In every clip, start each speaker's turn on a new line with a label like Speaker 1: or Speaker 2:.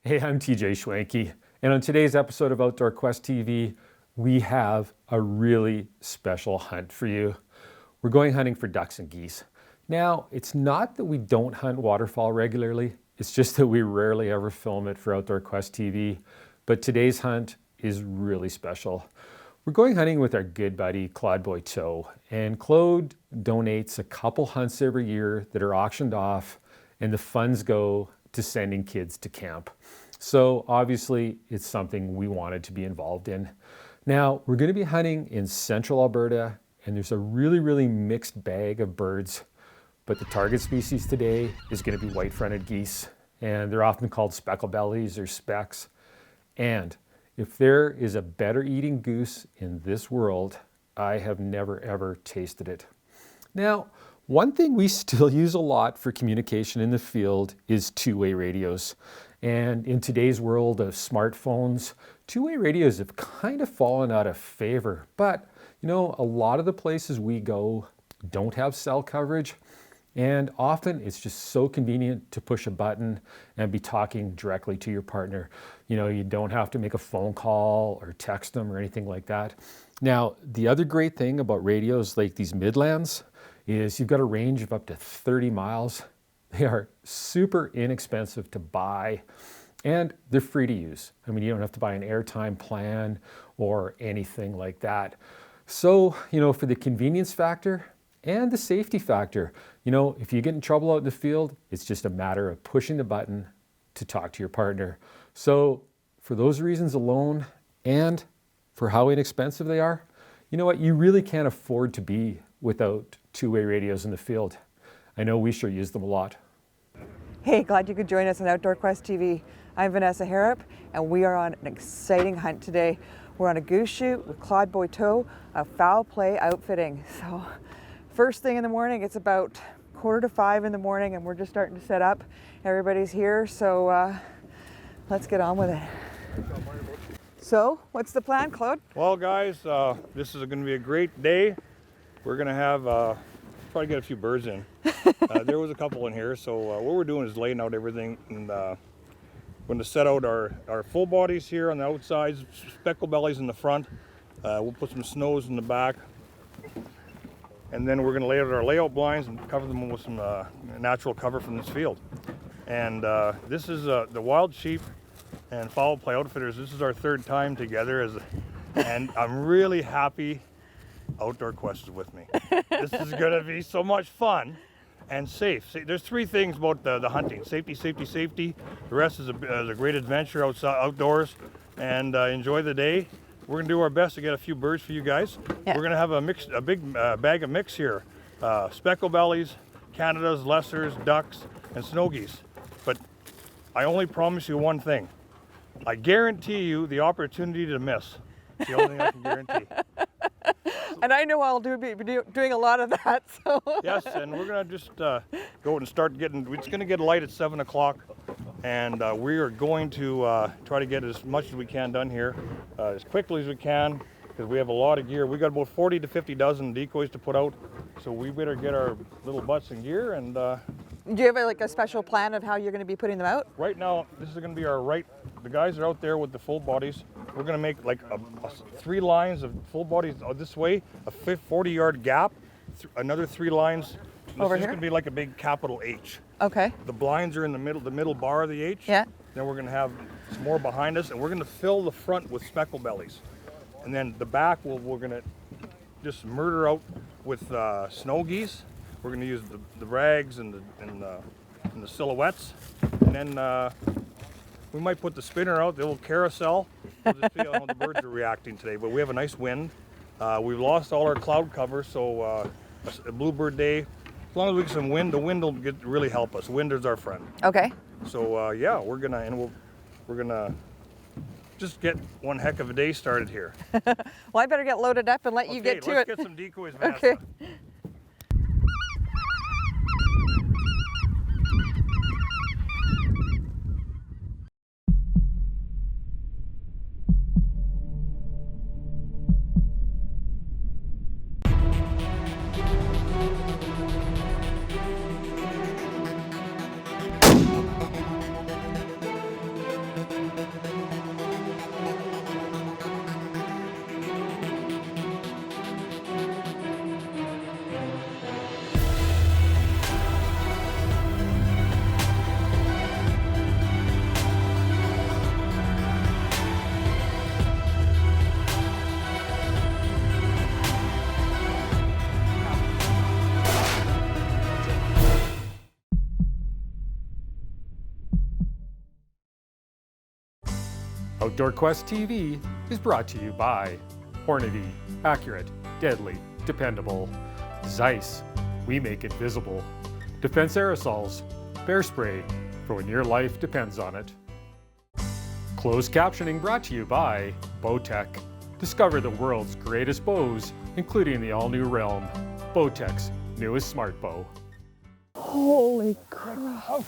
Speaker 1: Hey, I'm TJ Schwanke, and on today's episode of Outdoor Quest TV, we have a really special hunt for you. We're going hunting for ducks and geese. Now, it's not that we don't hunt waterfowl regularly, it's just that we rarely ever film it for Outdoor Quest TV, but today's hunt is really special. We're going hunting with our good buddy Claude Boiteau, and Claude donates a couple hunts every year that are auctioned off, and the funds go to sending kids to camp. So obviously it's something we wanted to be involved in. Now we're going to be hunting in central Alberta, and there's a really mixed bag of birds, but the target species today is going to be white-fronted geese, and they're often called speckled bellies or specks. And if there is a better eating goose in this world, I have never ever tasted it. Now, one thing we still use a lot for communication in the field is two-way radios. And in today's world of smartphones, two-way radios have kind of fallen out of favor. But, you know, a lot of the places we go don't have cell coverage. And often it's just so convenient to push a button and be talking directly to your partner. You know, you don't have to make a phone call or text them or anything like that. Now, the other great thing about radios like these Midlands is you've got a range of up to 30 miles. They are super inexpensive to buy, and they're free to use. I mean, you don't have to buy an airtime plan or anything like that. So, you know, for the convenience factor and the safety factor, you know, if you get in trouble out in the field, it's just a matter of pushing the button to talk to your partner. So for those reasons alone, and for how inexpensive they are, you know what, you really can't afford to be without two-way radios in the field. I know we sure use them a lot.
Speaker 2: Hey, glad you could join us on Outdoor Quest TV. I'm Vanessa Harrop, and we are on an exciting hunt today. We're on a goose shoot with Claude Boiteau of Fowl Play Outfitting. So, first thing in the morning, it's about 4:45 in the morning, and we're just starting to set up. Everybody's here, so let's get on with it. So, what's the plan, Claude?
Speaker 3: Well, guys, this is going to be a great day. We're going to have try to get a few birds in. There was a couple in here, so what we're doing is laying out everything, and we're going to set out our full bodies here on the outsides, speckled bellies in the front. We'll put some snows in the back, and then we're going to lay out our layout blinds and cover them with some natural cover from this field. And this is the Wild Sheep and Fowl Play Outfitters. This is our third time together, and I'm really happy Outdoor Quest is with me. This is going to be so much fun and safe. There's three things about the hunting: safety, safety, safety. The rest is a great adventure outdoors, and enjoy the day. We're going to do our best to get a few birds for you guys. Yeah. We're going to have a big bag of mix here: speckled bellies, Canadas, lessers, ducks, and snow geese. But I only promise you one thing: I guarantee you the opportunity to miss. It's the only thing I can guarantee.
Speaker 2: And I know I'll be doing a lot of that. So. Yes,
Speaker 3: and we're going to just go and start getting, it's going to get light at 7 o'clock, and we are going to try to get as much as we can done here as quickly as we can, because we have a lot of gear. We got about 40 to 50 dozen decoys to put out, so we better get our little butts in gear. And
Speaker 2: do you have a special plan of how you're going to be putting them out?
Speaker 3: Right now, this is going to be the guys are out there with the full bodies. We're going to make like 3 lines of full bodies this way, a 40-yard gap, another 3 lines.
Speaker 2: Over
Speaker 3: this is
Speaker 2: here?
Speaker 3: going to be like a big capital H.
Speaker 2: Okay.
Speaker 3: The blinds are in the middle bar of the H.
Speaker 2: Yeah.
Speaker 3: Then we're going to have some more behind us, and we're going to fill the front with speckled bellies. And then the back, we're going to just murder out with snow geese. We're going to use the rags and the silhouettes. And then we might put the spinner out, the little carousel. We'll just see how the birds are reacting today. But we have a nice wind. We've lost all our cloud cover, so a bluebird day. As long as we get some wind, the wind will really help us. Wind is our friend.
Speaker 2: Okay.
Speaker 3: So yeah, we're gonna just get one heck of a day started here.
Speaker 2: Well, I better get loaded up and let you get to it.
Speaker 3: Let's get some decoys, Vanessa.
Speaker 2: Okay.
Speaker 1: Outdoor Quest TV is brought to you by Hornady, accurate, deadly, dependable. Zeiss, we make it visible. Defense Aerosols, bear spray for when your life depends on it. Closed captioning brought to you by Bowtech. Discover the world's greatest bows, including the all-new Realm, Bowtech's newest smart bow.
Speaker 2: Holy crap.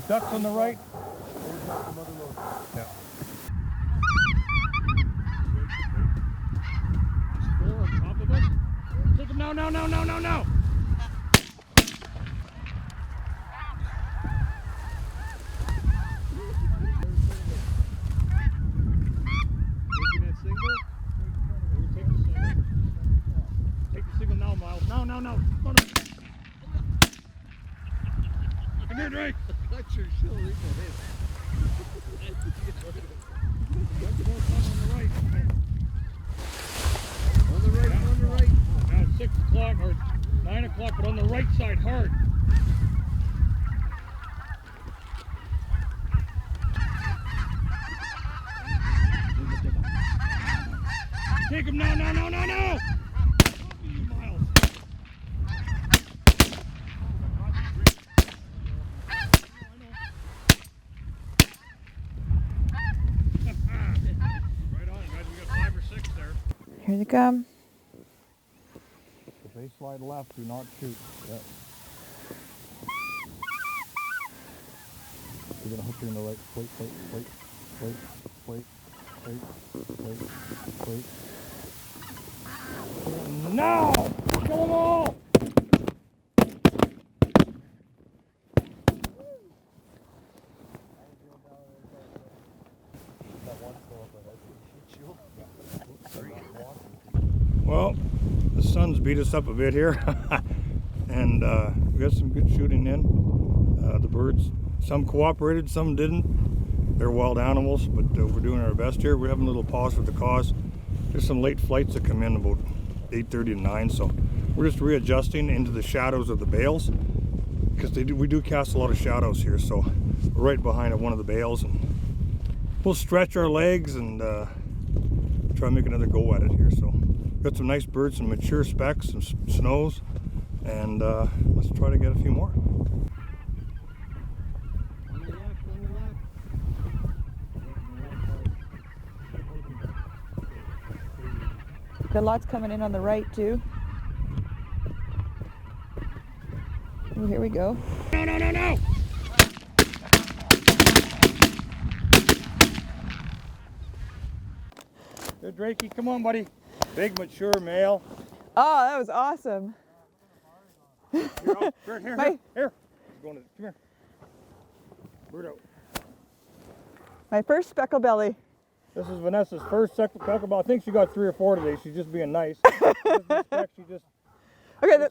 Speaker 3: Ducks on the right. Yeah. On top of it. Take him now, no. Take the single now, Miles. No. Come here, Drake.
Speaker 4: That's your show, leave On the right.
Speaker 3: Now it's 6 o'clock or 9 o'clock, but on the right side hard. Take him, no. You Miles. Right on, guys. We got 5 or 6 there.
Speaker 2: Here they come.
Speaker 3: If they slide left, do not shoot. Yeah. You're gonna hook her in the right plate. No! Kill them all! Well, the sun's beat us up a bit here, and we got some good shooting in. The birds, some cooperated, some didn't. They're wild animals, but we're doing our best here. We're having a little pause with the cause. There's some late flights that come in about 8:30 to 9, so we're just readjusting into the shadows of the bales, because we do cast a lot of shadows here. So we're right behind one of the bales, and we'll stretch our legs and try to make another go at it here. So got some nice birds, some mature specks, some snows, and let's try to get a few more.
Speaker 2: Got lots coming in on the right too. Oh, here we go.
Speaker 3: No! Good, Drakey. Come on, buddy. Big, mature male.
Speaker 2: Oh, that was awesome.
Speaker 3: Here. Here. Come here. Bird out.
Speaker 2: My first speckle belly.
Speaker 3: This is Vanessa's first speckle bell. I think she got 3 or 4 today. She's just being nice.
Speaker 2: Okay,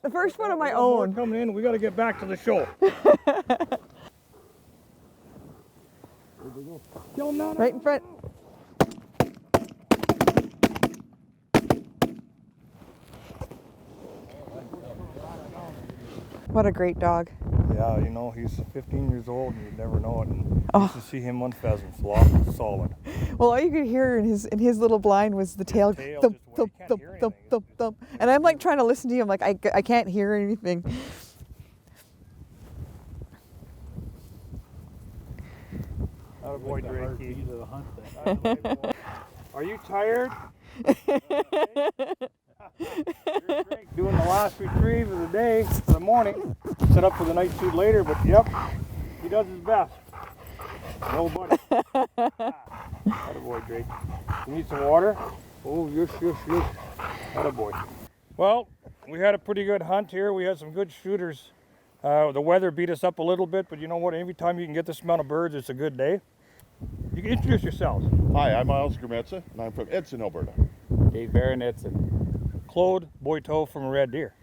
Speaker 2: the first one of my own.
Speaker 3: Coming in. We got to get back to the show. Kill him now.
Speaker 2: Right in front. What a great dog.
Speaker 3: Yeah, you know, he's 15 years old and you'd never know it. And used to see him on pheasants, lock solid.
Speaker 2: Well, all you could hear in his little blind was the tail thump, thump, thump, thump, thump, thump. And I'm like trying to listen to him, like I can't hear anything.
Speaker 3: Attaboy, Drakey. Are you tired? Doing the last retrieve of the day for the morning. Set up for the night shoot later, but yep, he does his best. No buddy. Attaboy, Drake. You need some water? Oh, yes. Attaboy. Well, we had a pretty good hunt here. We had some good shooters. The weather beat us up a little bit, but you know what? Every time you can get this amount of birds, it's a good day. You can introduce yourselves.
Speaker 4: Hi, I'm Miles Grimetza, and I'm from Edson, Alberta.
Speaker 5: Dave Barron, Edson.
Speaker 3: Claude Boiteau from Red Deer.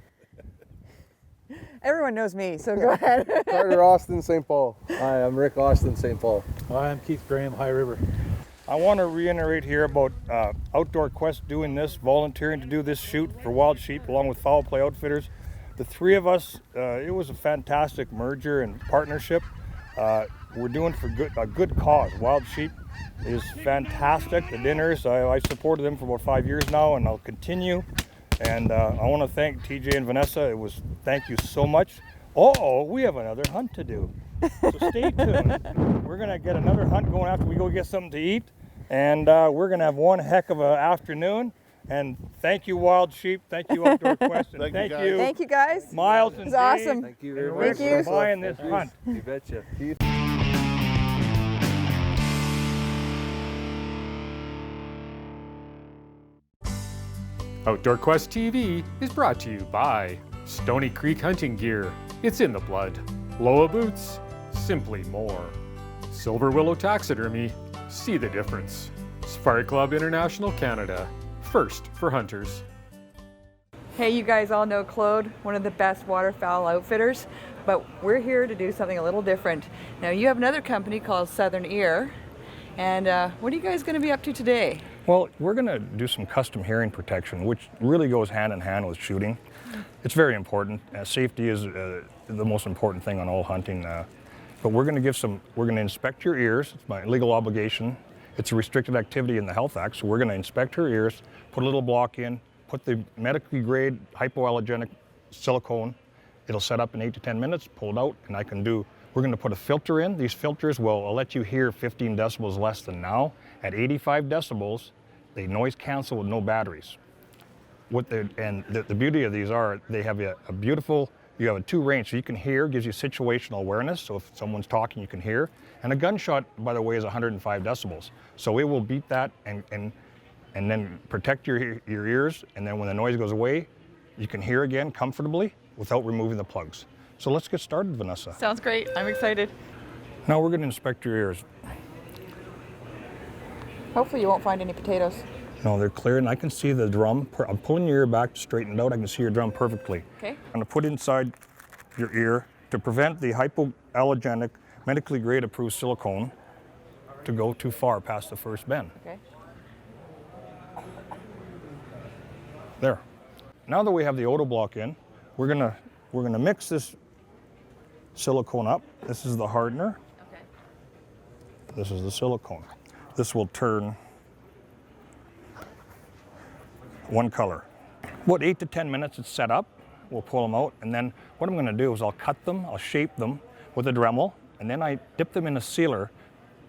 Speaker 2: Everyone knows me, so go ahead.
Speaker 6: Carter Austin, St. Paul. Hi, I'm Rick Austin, St. Paul.
Speaker 5: Hi, I'm Keith Graham, High River.
Speaker 3: I want to reiterate here about Outdoor Quest doing this, volunteering to do this shoot for wild sheep along with Foul Play Outfitters. The three of us, it was a fantastic merger and partnership. We're doing for a good cause. Wild sheep is fantastic. The dinners, I supported them for about 5 years now, and I'll continue. And I want to thank TJ and Vanessa. Thank you so much. Uh-oh, we have another hunt to do. So stay tuned. We're gonna get another hunt going after we go get something to eat. And we're gonna have one heck of an afternoon. And thank you, Wild Sheep. Thank you, Outdoor Quest. And
Speaker 2: Thank you guys.
Speaker 3: Miles and
Speaker 2: It was awesome.
Speaker 6: Thank you very
Speaker 3: and
Speaker 6: much.
Speaker 3: Rick for buying this hunt.
Speaker 6: You betcha.
Speaker 1: Outdoor Quest TV is brought to you by Stony Creek Hunting Gear. It's in the blood. Loa Boots, simply more. Silver Willow Taxidermy, see the difference. Safari Club International Canada, first for hunters.
Speaker 2: Hey, you guys all know Claude, one of the best waterfowl outfitters, but we're here to do something a little different. Now, you have another company called Southern Ear, and what are you guys going to be up to today?
Speaker 3: Well, we're going to do some custom hearing protection, which really goes hand in hand with shooting. It's very important. Safety is the most important thing on all hunting. But we're going to inspect your ears. It's my legal obligation. It's a restricted activity in the Health Act, so we're going to inspect her ears, put a little block in, put the medically grade hypoallergenic silicone. It'll set up in 8 to 10 minutes, pull it out, and we're going to put a filter in. These filters will let you hear 15 decibels less than now. At 85 decibels, they noise cancel with no batteries. The beauty of these are they have a beautiful, you have a 2 range, so you can hear, gives you situational awareness, so if someone's talking you can hear. And a gunshot, by the way, is 105 decibels. So it will beat that and then protect your ears, and then when the noise goes away, you can hear again comfortably without removing the plugs. So let's get started, Vanessa.
Speaker 2: Sounds great. I'm excited.
Speaker 3: Now we're going to inspect your ears.
Speaker 2: Hopefully you won't find any potatoes.
Speaker 3: No, they're clear, and I can see the drum. I'm pulling your ear back to straighten it out. I can see your drum perfectly.
Speaker 2: Okay.
Speaker 3: I'm going to put inside your ear to prevent the hypoallergenic, medically grade approved silicone to go too far past the first bend.
Speaker 2: Okay.
Speaker 3: There. Now that we have the auto block in, we're gonna mix this silicone up. This is the hardener.
Speaker 2: Okay.
Speaker 3: This is the silicone. This will turn one color. About 8 to 10 minutes it's set up. We'll pull them out, and then what I'm gonna do is I'll cut them, I'll shape them with a Dremel, and then I dip them in a sealer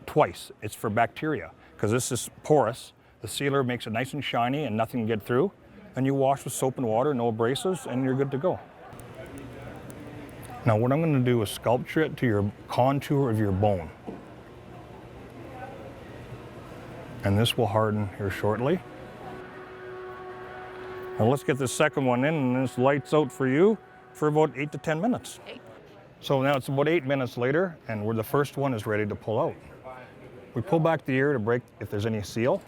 Speaker 3: twice. It's for bacteria, because this is porous. The sealer makes it nice and shiny and nothing can get through. And you wash with soap and water, no abrasives, and you're good to go. Now what I'm gonna do is sculpture it to your contour of your bone. And this will harden here shortly. Now let's get this second one in, and this lights out for you for about 8 to 10 minutes.
Speaker 2: Okay.
Speaker 3: So now it's about 8 minutes later, and the first one is ready to pull out. We pull back the ear to break if there's any seal.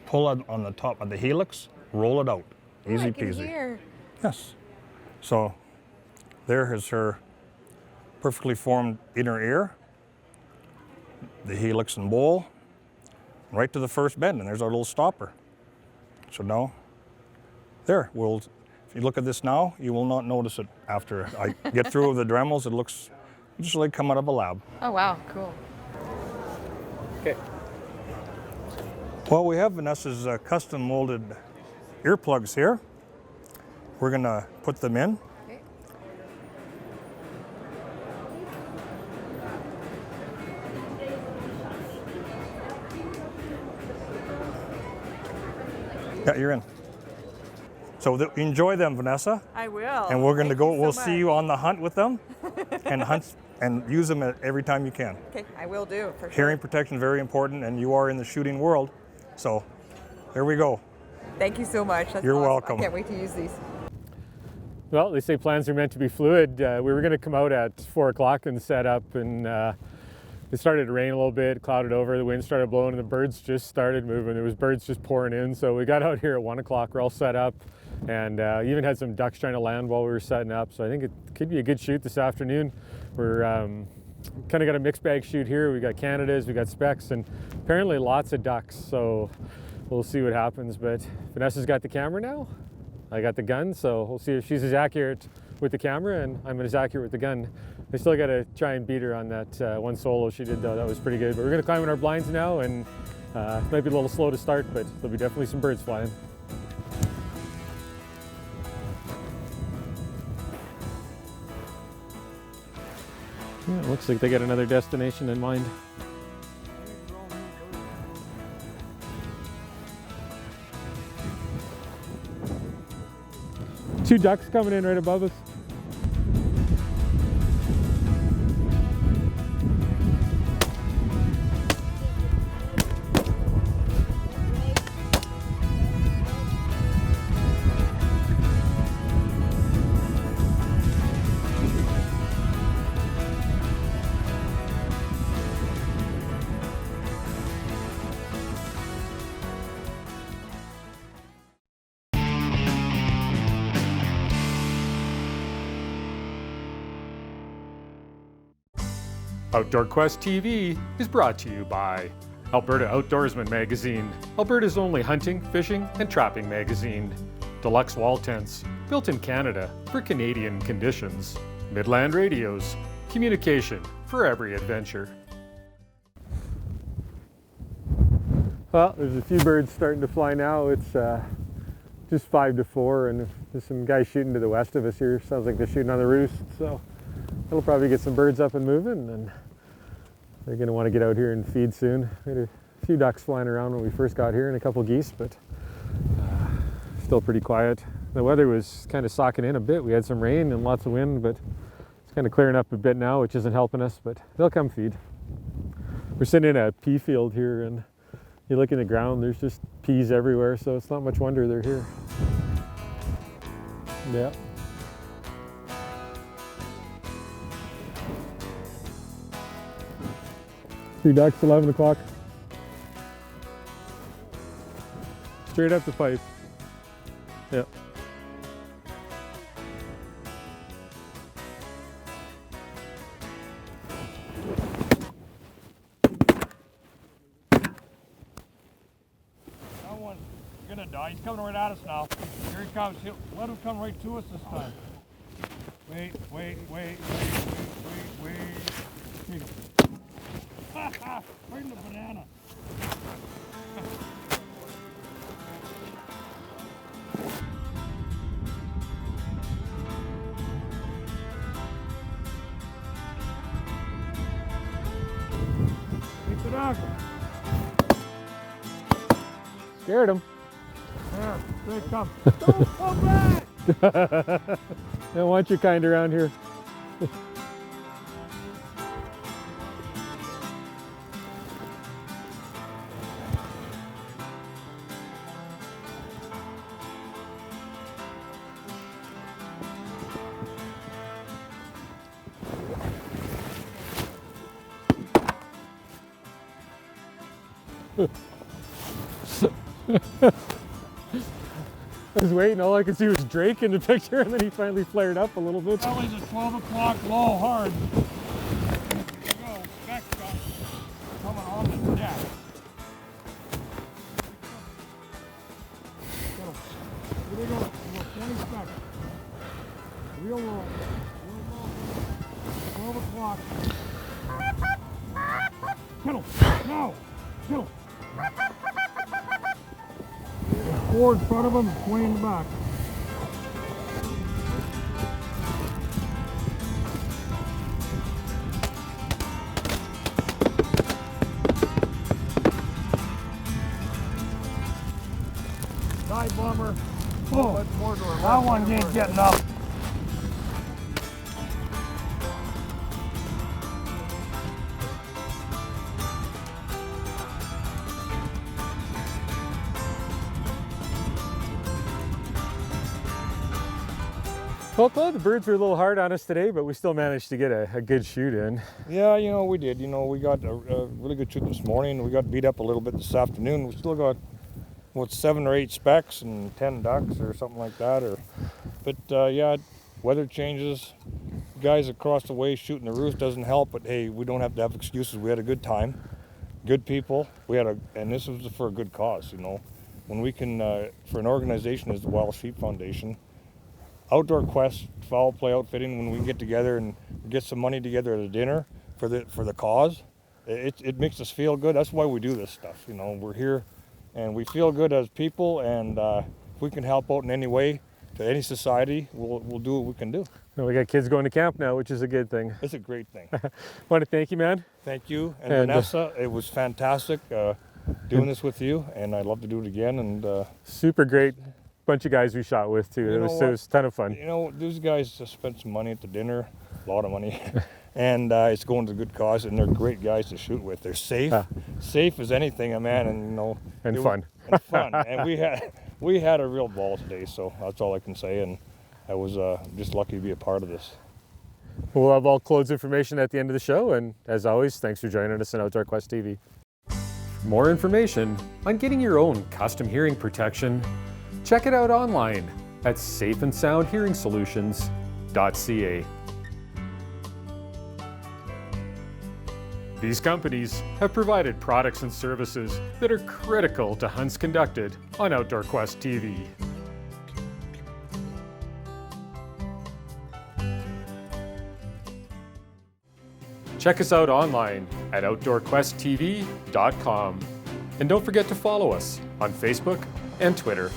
Speaker 3: Pull it on the top of the helix, roll it out. Easy
Speaker 2: I can
Speaker 3: peasy.
Speaker 2: hear.
Speaker 3: Yes. So there is her perfectly formed inner ear, the helix and bowl, right to the first bend, and there's our little stopper. So now, if you look at this now, you will not notice it after I get through with the Dremels. It looks just like come out of a lab.
Speaker 2: Oh, wow. Cool.
Speaker 3: Okay. Well, we have Vanessa's custom molded earplugs here. We're gonna put them in.
Speaker 2: Okay.
Speaker 3: Yeah, you're in. So enjoy them, Vanessa.
Speaker 2: I will.
Speaker 3: And we're gonna
Speaker 2: Thank
Speaker 3: go,
Speaker 2: you so
Speaker 3: we'll see you
Speaker 2: much.
Speaker 3: on the hunt with them and hunt and use them every time you can.
Speaker 2: Okay, I will do, for sure.
Speaker 3: Hearing protection is very important, and you are in the shooting world. So there we go.
Speaker 2: Thank you so much. That's
Speaker 3: You're
Speaker 2: awesome.
Speaker 3: welcome.
Speaker 2: I can't wait to use these.
Speaker 1: Well, they say plans are meant to be fluid. We were going to come out at 4 o'clock and set up, and it started to rain a little bit, clouded over, the wind started blowing, and the birds just started moving. There was birds just pouring in, so we got out here at 1 o'clock. We're all set up, and even had some ducks trying to land while we were setting up. So I think it could be a good shoot this afternoon. We're kind of got a mixed bag shoot here. We got Canadas, we got Specks, and apparently lots of ducks. So we'll see what happens. But Vanessa's got the camera now. I got the gun, so we'll see if she's as accurate with the camera and I'm as accurate with the gun. I still got to try and beat her on that one solo she did though. That was pretty good. But we're going to climb in our blinds now, and it might be a little slow to start, but there'll be definitely some birds flying. Yeah, it looks like they got another destination in mind. Two ducks coming in right above us. Outdoor Quest TV is brought to you by Alberta Outdoorsman Magazine, Alberta's only hunting, fishing, and trapping magazine. Deluxe wall tents, built in Canada for Canadian conditions. Midland Radios, communication for every adventure. Well, there's a few birds starting to fly now. It's just 5 to 4, and there's some guys shooting to the west of us here. Sounds like they're shooting on the roost, so that'll probably get some birds up and moving, and they're going to want to get out here and feed soon. We had a few ducks flying around when we first got here and a couple geese, but still pretty quiet. The weather was kind of socking in a bit. We had some rain and lots of wind, but it's kind of clearing up a bit now, which isn't helping us, but they'll come feed. We're sitting in a pea field here, and you look in the ground, there's just peas everywhere, so it's not much wonder they're here. Yeah. Three ducks, 11 o'clock. Straight up the pipe. Yep.
Speaker 3: That one's gonna die. He's coming right at us now. Here he comes. Let him come right to us this time. Wait. Here you go. Right in the banana. Keep the dog.
Speaker 1: Scared him.
Speaker 3: There they come. Don't come back!
Speaker 1: Don't want your kind around here. I was waiting, all I could see was Drake in the picture, and then he finally flared up a little bit.
Speaker 3: Belly's at 12 o'clock, low, hard. Here we go, back shot. Coming on the deck. Here we go, 20 seconds. Real low. 12 o'clock. Kettle, now, kettle. 4 in front of him, 20 in the back. Dive bomber. Oh, that one ain't getting up.
Speaker 1: Well, the birds were a little hard on us today, but we still managed to get a good shoot in.
Speaker 3: Yeah, you know, we did. You know, we got a really good shoot this morning. We got beat up a little bit this afternoon. We still got, what, 7 or 8 specks and 10 ducks or something like that. But yeah, weather changes. Guys across the way shooting the roost doesn't help, but hey, we don't have to have excuses. We had a good time, good people. And this was for a good cause, you know. When we can, for an organization as the Wild Sheep Foundation, Outdoor Quest Fowl Play Outfitting, when we can get together and get some money together at a dinner for the cause, it makes us feel good. That's why we do this stuff. You know, we're here and we feel good as people, and if we can help out in any way to any society, we'll do what we can do.
Speaker 1: Well, we got kids going to camp now, which is a good thing.
Speaker 3: It's a great thing.
Speaker 1: Want to thank you, man.
Speaker 3: Thank you. And Vanessa, it was fantastic doing this with you, and I'd love to do it again. And
Speaker 1: super great bunch of guys we shot with too. It was a ton of fun.
Speaker 3: You know, these guys just spent some money at the dinner, a lot of money, and it's going to a good cause, and they're great guys to shoot with. They're safe, safe as anything, man, and you know,
Speaker 1: and fun.
Speaker 3: And fun. And we had a real ball today, so that's all I can say. And I was just lucky to be a part of this.
Speaker 1: We'll have all clothes information at the end of the show, and as always, thanks for joining us on Outdoor Quest TV. For more information on getting your own custom hearing protection, check it out online at safeandsoundhearingsolutions.ca. These companies have provided products and services that are critical to hunts conducted on Outdoor Quest TV. Check us out online at outdoorquesttv.com. And don't forget to follow us on Facebook and Twitter.